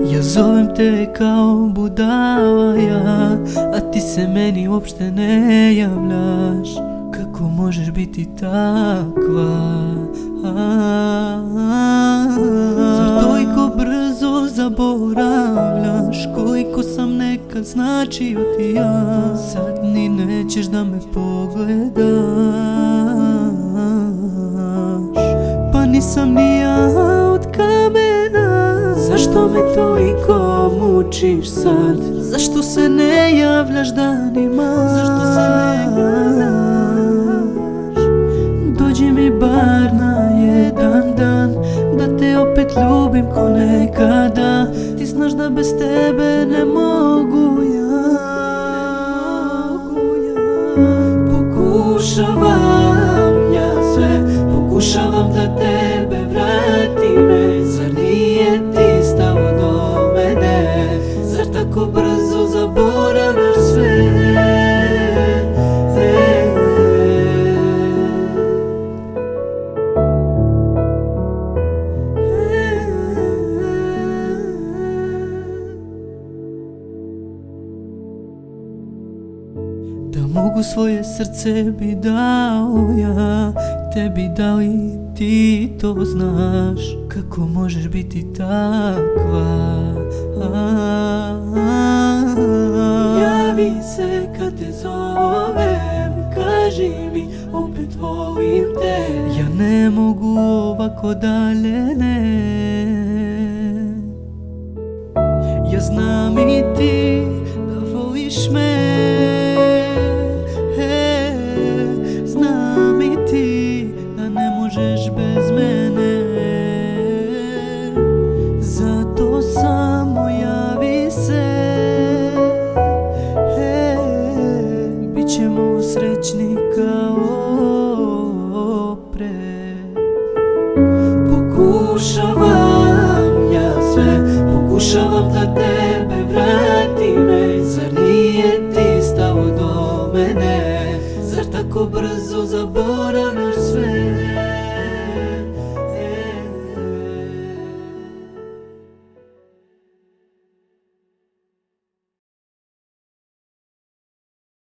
Ja zovem te kao budala ja, a ti se meni uopšte ne javljaš. Kako možeš biti takva? Zar toliko brzo zaboravljaš koliko sam nekad značio ti ja? Sad ni nećeš da me pogledaš, pa nisam ni ja od kamena. Zašto me toliko mučiš sad? Zašto se ne javljaš danima? Zašto se ne javljaš? Dođi mi bar na jedan dan, da te opet ljubim ko nekada. Ti znaš da bez tebe ne mogu ja. Pokušavam ja sve, pokušavam da tebe vratim. Zar nije ti stalo do mene? Zar tako brzo zaboravljaš sve? Da mogu svoje srce bi dao ja, tebi dao i ti to znaš. Kako možeš biti takva? Javi se kad te zovem, kaži mi opet volim te. Ja ne mogu ovako dalje, ne. Ja znam i ti da voliš me, znam i ti da ne možeš bez mene. Zato samo javi se, bit ćemo srećni kao pre. Pokušavam ja sve, pokušavam da tebe vratim. Zar nije ti stalo do mene? Zar tako brzo zaboravljaš?